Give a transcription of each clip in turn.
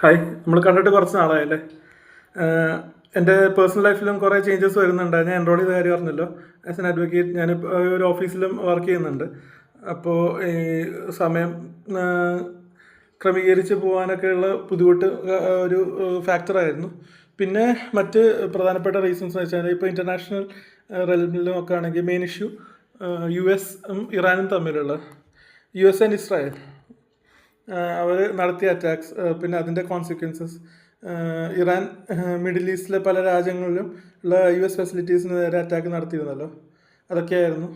Hi, നമ്മൾ കണ്ടിട്ട് കുറച്ച് നാളായല്ലേ. എൻ്റെ പേഴ്സണൽ ലൈഫിലും കുറേ ചേഞ്ചസ് വരുന്നുണ്ട്. ഞാൻ എൻറോൾ ചെയ്ത കാര്യം പറഞ്ഞല്ലോ. ആസ് എൻ അഡ്വക്കേറ്റ് ഞാനിപ്പോൾ ഒരു ഓഫീസിലും വർക്ക് ചെയ്യുന്നുണ്ട്. അപ്പോൾ ഈ സമയം ആ, ക്രമീകരിച്ച് പോകാനൊക്കെയുള്ള ബുദ്ധിമുട്ട് ഒരു ഫാക്ടറായിരുന്നു. പിന്നെ മറ്റ് പ്രധാനപ്പെട്ട റീസൺസ് എന്ന് വെച്ചാൽ ഇപ്പോൾ ഇൻ്റർനാഷണൽ റെലമിലും ഒക്കെ ആണെങ്കിൽ മെയിൻ ഇഷ്യൂ US ഇറാനും തമ്മിലുള്ള US ആൻഡ് ഇസ്രായേൽ അവർ നടത്തിയ അറ്റാക്സ്, പിന്നെ അതിൻ്റെ കോൺസിക്വൻസസ്. ഇറാൻ മിഡിൽ ഈസ്റ്റിലെ പല രാജ്യങ്ങളിലും ഉള്ള US ഫെസിലിറ്റീസിന് നേരെ അറ്റാക്ക് നടത്തിയിരുന്നല്ലോ. അതൊക്കെയായിരുന്നു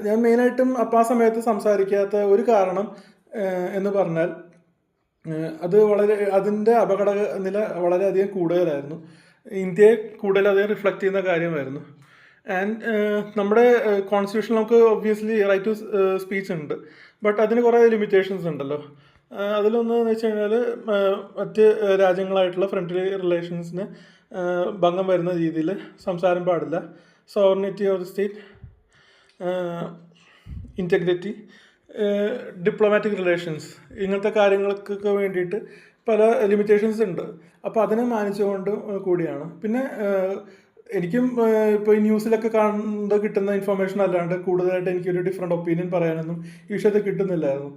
ഞാൻ മെയിനായിട്ടും അപ്പം ആ സമയത്ത് സംസാരിക്കാത്ത ഒരു കാരണം എന്ന് പറഞ്ഞാൽ അത് അതിൻ്റെ അപകട നില വളരെയധികം കൂടുതലായിരുന്നു. ഇന്ത്യയെ കൂടുതലധികം റിഫ്ലക്റ്റ് ചെയ്യുന്ന കാര്യമായിരുന്നു. ആൻഡ് നമ്മുടെ കോൺസ്റ്റിറ്റ്യൂഷൻ നമുക്ക് ഒബ്വിയസ്ലി റൈറ്റ് ടു സ്പീച്ച് ഉണ്ട്, ബട്ട് അതിന് കുറേ ലിമിറ്റേഷൻസ് ഉണ്ടല്ലോ. അതിലൊന്നെന്ന് വെച്ച് കഴിഞ്ഞാൽ മറ്റ് രാജ്യങ്ങളായിട്ടുള്ള ഫ്രണ്ട്ലി റിലേഷൻസിന് ഭംഗം വരുന്ന രീതിയിൽ സംസാരം പാടില്ല. Sovereignty of the state, integrity, diplomatic relations, ഇങ്ങനത്തെ കാര്യങ്ങൾക്കൊക്കെ വേണ്ടിയിട്ട് പല ലിമിറ്റേഷൻസ് ഉണ്ട്. അപ്പോൾ അതിനെ മാനിച്ചുകൊണ്ട് കൂടിയാണ്. പിന്നെ എനിക്കും ഇപ്പോൾ ഈ ന്യൂസിലൊക്കെ കിട്ടുന്ന ഇൻഫർമേഷൻ അല്ലാണ്ട് കൂടുതലായിട്ട് എനിക്കൊരു ഡിഫറെൻ്റ് ഒപ്പീനിയൻ പറയാനൊന്നും ഈ വിഷയത്തിൽ കിട്ടുന്നില്ലായിരുന്നു.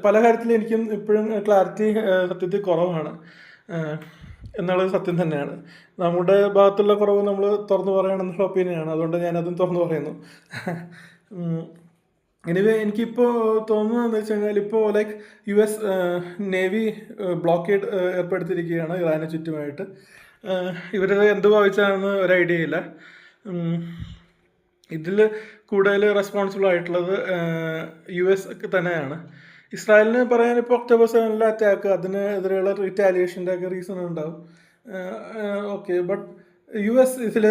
പല കാര്യത്തിലും എനിക്കും ഇപ്പോഴും ക്ലാരിറ്റി സത്യത്തിൽ കുറവാണ് എന്നുള്ളത് സത്യം തന്നെയാണ്. നമ്മുടെ ഭാഗത്തുള്ള കുറവ് നമ്മൾ തുറന്നു പറയണമെന്നുള്ള ഒപ്പീനിയനാണ്. അതുകൊണ്ട് ഞാനതും തുറന്നു പറയുന്നു. എനിവേ, എനിക്കിപ്പോൾ തോന്നുന്നതെന്ന് വെച്ച് കഴിഞ്ഞാൽ ഇപ്പോൾ ലൈക്ക് US നേവി ബ്ലോക്കേഡ് ഏർപ്പെടുത്തിയിരിക്കുകയാണ് ഇറാന് ചുറ്റുമായിട്ട്. ഇവർ എന്ത് ഭാവിച്ചാണെന്ന് ഒരു ഐഡിയ ഇല്ല. ഇതിൽ കൂടുതൽ റെസ്പോൺസിബിൾ ആയിട്ടുള്ളത് US തന്നെയാണ്. ഇസ്രായേലിന് പറയാൻ ഇപ്പോൾ October 7 അറ്റാക്ക്, അതിനെതിരെയുള്ള റിറ്റാലിയേഷൻ്റെ ഒക്കെ റീസൺ ഉണ്ടാവും. ഓക്കെ, ബട്ട് US ഇതിൽ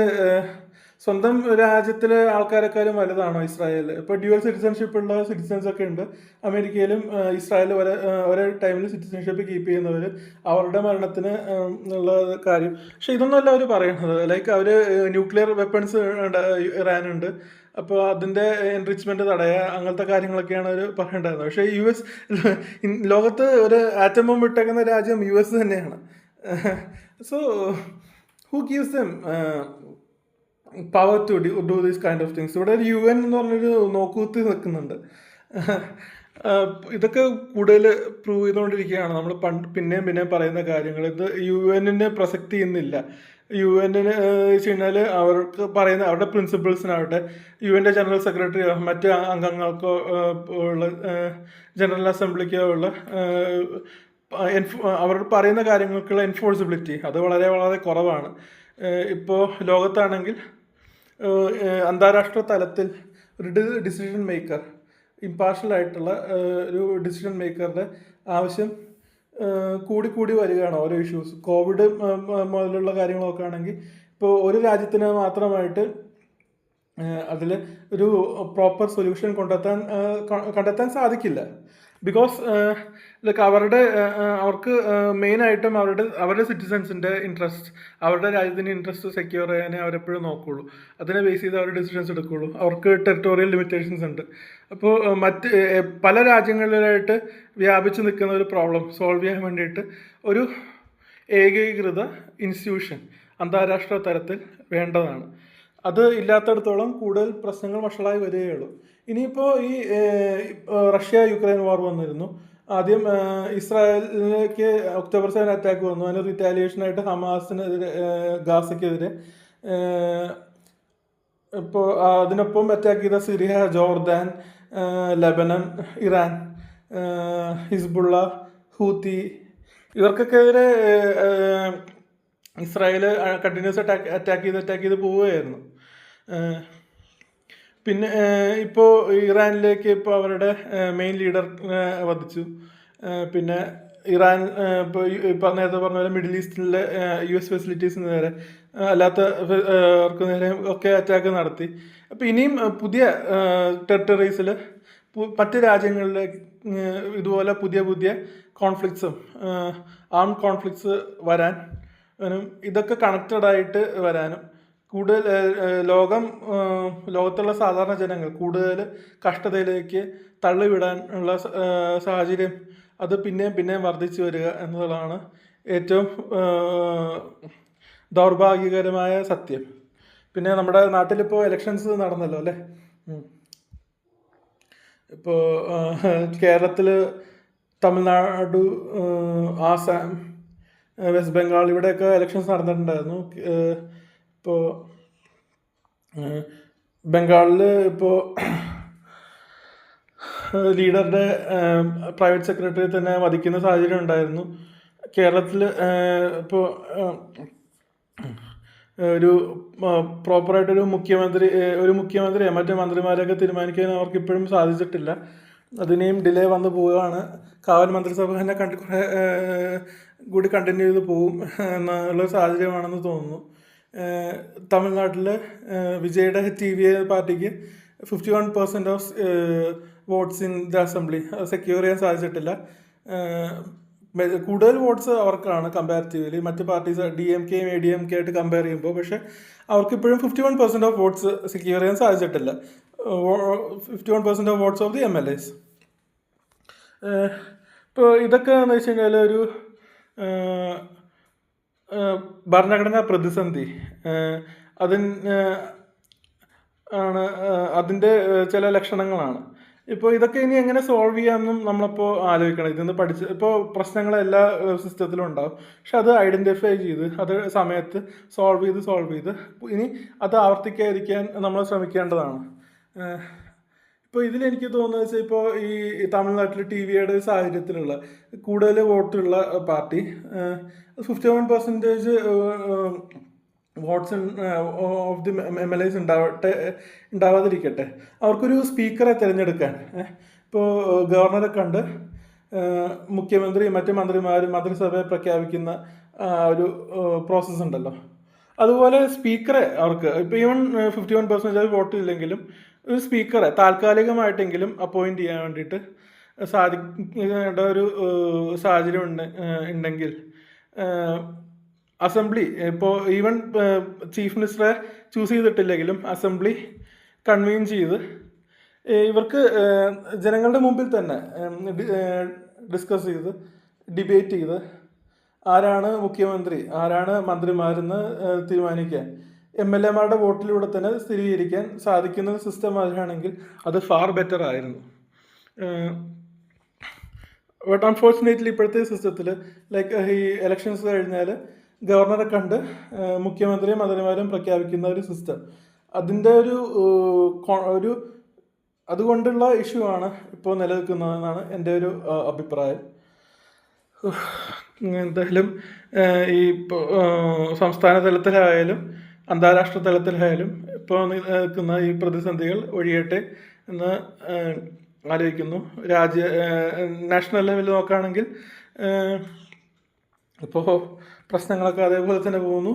സ്വന്തം രാജ്യത്തിലെ ആൾക്കാരെക്കാളും വലുതാണോ ഇസ്രായേൽ? ഇപ്പോൾ ഡ്യുവൽ സിറ്റിസൺഷിപ്പ് ഉള്ള സിറ്റിസൺസ് ഒക്കെ ഉണ്ട് അമേരിക്കയിലും. ഇസ്രായേൽ ഒരേ ടൈമിൽ സിറ്റിസൺഷിപ്പ് കീപ്പ് ചെയ്യുന്നവർ അവരുടെ മരണത്തിന് ഉള്ള കാര്യം. പക്ഷെ ഇതൊന്നുമല്ല അവർ പറയുന്നത്. ലൈക്ക് അവർ ന്യൂക്ലിയർ വെപ്പൺസ് ഇറാനുണ്ട്, അപ്പോൾ അതിൻ്റെ എൻറിച്ച്മെൻറ്റ് തടയുക, അങ്ങനത്തെ കാര്യങ്ങളൊക്കെയാണ് അവർ പറയേണ്ടത്. പക്ഷേ US ലോകത്ത് ഒരു ആറ്റം ബോംബ് ഇട്ടേക്കുന്ന രാജ്യം US തന്നെയാണ്. So who gives them power to do these kind of things? ഇവിടെ ഒരു UN എന്ന് പറഞ്ഞൊരു നോക്കുകുത്തി നിൽക്കുന്നുണ്ട്. ഇതൊക്കെ കൂടുതൽ പ്രൂവ് ചെയ്തുകൊണ്ടിരിക്കുകയാണ് നമ്മൾ പിന്നെയും പറയുന്ന കാര്യങ്ങൾ. ഇത് UN പ്രസക്തി ഇന്നില്ല. UN വെച്ച് കഴിഞ്ഞാൽ അവർക്ക് പറയുന്ന അവരുടെ പ്രിൻസിപ്പിൾസിനാവട്ടെ, UN ജനറൽ സെക്രട്ടറിയോ മറ്റ് അംഗങ്ങൾക്കോ ഉള്ള ജനറൽ അസംബ്ലിക്കോ ഉള്ള അവർ പറയുന്ന കാര്യങ്ങൾക്കുള്ള എൻഫോഴ്സിബിലിറ്റി അത് വളരെ വളരെ കുറവാണ്. ഇപ്പോൾ ലോകത്താണെങ്കിൽ അന്താരാഷ്ട്ര തലത്തിൽ ഒരു ഡിസിഷൻ മേക്കർ, ഇമ്പാർഷ്യലായിട്ടുള്ള ഒരു ഡിസിഷൻ മേക്കറുടെ ആവശ്യം കൂടി വരികയാണ്. ഓരോ ഇഷ്യൂസ്, കോവിഡ് മുതലുള്ള കാര്യങ്ങളൊക്കെ ആണെങ്കിൽ ഇപ്പോൾ ഒരു രാജ്യത്തിന് മാത്രമായിട്ട് അതിൽ ഒരു പ്രോപ്പർ സൊല്യൂഷൻ കണ്ടെത്താൻ സാധിക്കില്ല. ബിക്കോസ് ലൈക്ക് അവർക്ക് മെയിനായിട്ടും അവരുടെ സിറ്റിസൺസിൻ്റെ ഇൻട്രസ്റ്റ്, അവരുടെ രാജ്യത്തിൻ്റെ ഇൻട്രസ്റ്റ് സെക്യൂർ ചെയ്യാനേ അവരെപ്പോഴും നോക്കുകയുള്ളൂ. അതിനെ ബേസ് ചെയ്ത് അവർ ഡിസിഷൻസ് എടുക്കുകയുള്ളൂ. അവർക്ക് ടെറിട്ടോറിയൽ ലിമിറ്റേഷൻസ് ഉണ്ട്. അപ്പോൾ മറ്റ് പല രാജ്യങ്ങളിലായിട്ട് വ്യാപിച്ച് നിൽക്കുന്ന ഒരു പ്രോബ്ലം സോൾവ് ചെയ്യാൻ വേണ്ടിയിട്ട് ഒരു ഏകീകൃത ഇൻസ്റ്റിറ്റ്യൂഷൻ അന്താരാഷ്ട്ര തലത്തിൽ വേണ്ടതാണ്. അത് ഇല്ലാത്തടത്തോളം കൂടുതൽ പ്രശ്നങ്ങൾ വഷളായി വരികയുള്ളൂ. ഇനിയിപ്പോൾ ഈ റഷ്യ യുക്രൈൻ വാർ വന്നിരുന്നു. ആദ്യം ഇസ്രായേലിലേക്ക് October 7 അറ്റാക്ക് വന്നു. അതിന് റിറ്റാലിയേഷനായിട്ട് ഹമാസിനെതിരെ, ഗാസയ്ക്കെതിരെ. ഇപ്പോൾ അതിനൊപ്പം അറ്റാക്ക് ചെയ്ത Syria, Jordan, Lebanon, Iran, Hezbollah, Houthi, ഇവർക്കൊക്കെതിരെ ഇസ്രായേൽ കണ്ടിന്യൂസ് അറ്റാക്ക് ചെയ്ത് പോവുകയായിരുന്നു. പിന്നെ ഇപ്പോൾ ഇറാനിലേക്ക് ഇപ്പോൾ അവരുടെ മെയിൻ ലീഡർ വധിച്ചു. പിന്നെ ഇറാൻ ഇപ്പോൾ നേരത്തെ പറഞ്ഞ പോലെ മിഡിൽ ഈസ്റ്റിലെ US ഫെസിലിറ്റീസിന് നേരെ, അല്ലാത്തവർക്ക് നേരെ ഒക്കെ അറ്റാക്ക് നടത്തി. അപ്പോൾ ഇനിയും പുതിയ ടെറിട്ടറീസിൽ മറ്റ് രാജ്യങ്ങളിലേക്ക് ഇതുപോലെ പുതിയ കോൺഫ്ലിക്ട്സും ആം കോൺഫ്ലിക്ട്സ് വരാനും ഇതൊക്കെ കണക്റ്റഡായിട്ട് വരാനും കൂടുതൽ ലോകത്തുള്ള സാധാരണ ജനങ്ങൾ കൂടുതൽ കഷ്ടതയിലേക്ക് തള്ളിവിടാനുള്ള സാഹചര്യം അത് പിന്നെയും പിന്നെയും വർദ്ധിച്ചു വരിക എന്നതാണ് ഏറ്റവും ദൗർഭാഗ്യകരമായ സത്യം. പിന്നെ നമ്മുടെ നാട്ടിലിപ്പോൾ ഇലക്ഷൻസ് നടന്നല്ലോ അല്ലേ. ഇപ്പോൾ കേരളത്തിൽ, തമിഴ്നാട്, ആസാം, വെസ്റ്റ് ബംഗാൾ ഇവിടെയൊക്കെ ഇലക്ഷൻസ് നടന്നിട്ടുണ്ടായിരുന്നു. ഇപ്പോൾ ബംഗാളിൽ ഇപ്പോൾ ലീഡറുടെ പ്രൈവറ്റ് സെക്രട്ടറി തന്നെ വധിക്കുന്ന സാഹചര്യം ഉണ്ടായിരുന്നു. കേരളത്തിൽ ഇപ്പോൾ ഒരു പ്രോപ്പറായിട്ടൊരു മുഖ്യമന്ത്രിയെ മറ്റു മന്ത്രിമാരെയൊക്കെ തീരുമാനിക്കാൻ അവർക്ക് ഇപ്പോഴും സാധിച്ചിട്ടില്ല. അതിനെയും ഡിലേ വന്നു പോവുകയാണ്. കാവൽ മന്ത്രിസഭ തന്നെ കൂടി കണ്ടിന്യൂ ചെയ്ത് പോവും എന്നുള്ള സാഹചര്യമാണെന്ന് തോന്നുന്നു. തമിഴ്നാട്ടിൽ വിജയുടെ TVA പാർട്ടിക്ക് 51% of votes in the assembly secure ചെയ്യാൻ സാധിച്ചിട്ടില്ല. കൂടുതൽ വോട്ട്സ് അവർക്കാണ് കമ്പാരിറ്റീവ്ലി മറ്റ് പാർട്ടീസ് DMK ADMK ആയിട്ട് കമ്പയർ ചെയ്യുമ്പോൾ. പക്ഷെ അവർക്കിപ്പോഴും 51% ഓഫ് വോട്ട്സ് സെക്യൂർ ചെയ്യാൻ സാധിച്ചിട്ടില്ല. 51% of votes of the MLAs. ഇപ്പോൾ ഇതൊക്കെ എന്ന് വെച്ച് കഴിഞ്ഞാൽ ഒരു ഭരണഘടനാ പ്രതിസന്ധി അതിൻ്റെ ചില ലക്ഷണങ്ങളാണ്. ഇപ്പോൾ ഇതൊക്കെ ഇനി എങ്ങനെ സോൾവ് ചെയ്യാമെന്നും നമ്മളിപ്പോൾ ആലോചിക്കണം. ഇതിൽ നിന്ന് ഇപ്പോൾ പ്രശ്നങ്ങൾ എല്ലാ സിസ്റ്റത്തിലും ഉണ്ടാവും. പക്ഷെ അത് ഐഡൻറ്റിഫൈ ചെയ്ത് അത് സമയത്ത് സോൾവ് ചെയ്ത് ഇനി അത് ആവർത്തിക്കാതിരിക്കാൻ നമ്മൾ ശ്രമിക്കേണ്ടതാണ്. ഇപ്പോൾ ഇതിലെനിക്ക് തോന്നുന്നത് വെച്ചാൽ ഇപ്പോൾ ഈ തമിഴ്നാട്ടിൽ TVയുടെ സാഹചര്യത്തിലുള്ള കൂടുതൽ വോട്ടുള്ള party 51% votes of the MLAs ഉണ്ടാവാതിരിക്കട്ടെ, അവർക്കൊരു സ്പീക്കറെ തിരഞ്ഞെടുക്കാൻ ഇപ്പോൾ ഗവർണറെ കണ്ട് മുഖ്യമന്ത്രി മറ്റു മന്ത്രിമാരും മന്ത്രിസഭയെ പ്രഖ്യാപിക്കുന്ന ഒരു പ്രോസസ്സ് ഉണ്ടല്ലോ, അതുപോലെ സ്പീക്കറെ അവർക്ക് ഇപ്പോൾ ഈവൻ 51% വോട്ട് ഇല്ലെങ്കിലും ഒരു സ്പീക്കറെ താൽക്കാലികമായിട്ടെങ്കിലും അപ്പോയിൻറ്റ് ചെയ്യാൻ വേണ്ടിയിട്ട് സാധിക്കേണ്ട ഒരു സാഹചര്യം ഉണ്ടെങ്കിൽ അസംബ്ലി ഇപ്പോൾ ഈവൻ ചീഫ് മിനിസ്റ്ററെ ചൂസ് ചെയ്തിട്ടില്ലെങ്കിലും അസംബ്ലി കൺവീൻ ചെയ്ത് ഇവർക്ക് ജനങ്ങളുടെ മുമ്പിൽ തന്നെ ഡിസ്കസ് ചെയ്ത് ഡിബേറ്റ് ചെയ്ത് ആരാണ് മുഖ്യമന്ത്രി ആരാണ് മന്ത്രിമാരെന്ന് തീരുമാനിക്കാൻ MLAമാരുടെ വോട്ടിലൂടെ തന്നെ സ്ഥിരീകരിക്കാൻ സാധിക്കുന്ന സിസ്റ്റം ആണെങ്കിൽ അത് ഫാർ ബെറ്റർ ആയിരുന്നു. ബട്ട് അൺഫോർച്ചുനേറ്റ്ലി ഇപ്പോഴത്തെ സിസ്റ്റത്തിൽ ഈ ഇലക്ഷൻസ് കഴിഞ്ഞാൽ ഗവർണറെ കണ്ട് മുഖ്യമന്ത്രിയും മന്ത്രിമാരും പ്രഖ്യാപിക്കുന്ന ഒരു സിസ്റ്റം, അതിൻ്റെ ഒരു അതുകൊണ്ടുള്ള ഇഷ്യൂ ആണ് ഇപ്പോൾ നിലനിൽക്കുന്നതെന്നാണ് എൻ്റെ ഒരു അഭിപ്രായം. എന്തായാലും ഈ സംസ്ഥാന തലത്തിലായാലും അന്താരാഷ്ട്ര തലത്തിലായാലും ഇപ്പോൾ നിൽക്കുന്ന ഈ പ്രതിസന്ധികൾ ഒഴിയട്ടെ എന്ന് ആലോചിക്കുന്നു. നാഷണൽ ലെവലിൽ നോക്കുകയാണെങ്കിൽ ഇപ്പോൾ പ്രശ്നങ്ങളൊക്കെ അതേപോലെ തന്നെ പോകുന്നു.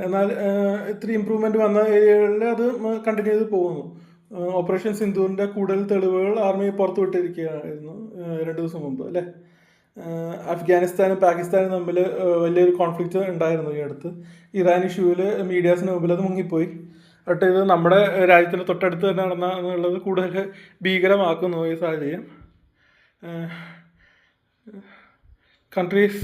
എന്നാൽ ഇത്തിരി ഇമ്പ്രൂവ്മെൻറ്റ് വന്ന ഏരിയകളിൽ അത് കണ്ടിന്യൂ ചെയ്ത് പോകുന്നു. ഓപ്പറേഷൻ സിന്ദൂറിൻ്റെ കൂടുതൽ തെളിവുകൾ ആർമി പുറത്തുവിട്ടിരിക്കുകയായിരുന്നു 2 ദിവസം മുമ്പ് അല്ലേ. അഫ്ഗാനിസ്ഥാനും പാകിസ്ഥാനും തമ്മിൽ വലിയൊരു കോൺഫ്ലിക്റ്റ് ഉണ്ടായിരുന്നു ഈ അടുത്ത്. ഇറാൻ ഇഷ്യൂവിൽ മീഡിയാസിന് മുമ്പിൽ അത് മുങ്ങിപ്പോയി. ബട്ട് ഇത് നമ്മുടെ രാജ്യത്തിന് തൊട്ടടുത്ത് തന്നെ നടന്ന എന്നുള്ളത് കൂടുതൽ ഭീകരമാക്കുന്നു ഈ സാഹചര്യം. countries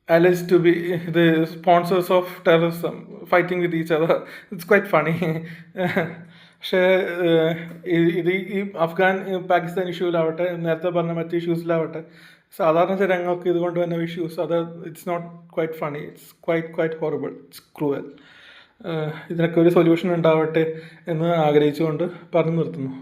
alleged to be the sponsors of terrorism fighting with each other. It's quite funny. പക്ഷേ ഇത് ഈ അഫ്ഗാൻ പാകിസ്ഥാൻ ഇഷ്യൂവിലാവട്ടെ നേരത്തെ പറഞ്ഞ മറ്റ് ഇഷ്യൂസിലാവട്ടെ സാധാരണ ജനങ്ങൾക്ക് ഇതുകൊണ്ട് തന്നെ ഇഷ്യൂസ് അത് it's not quite funny, it's quite horrible, it's cruel. ഇതിനൊക്കെ ഒരു സൊല്യൂഷൻ ഉണ്ടാവട്ടെ എന്ന് ആഗ്രഹിച്ചുകൊണ്ട് പറഞ്ഞു നിർത്തുന്നു.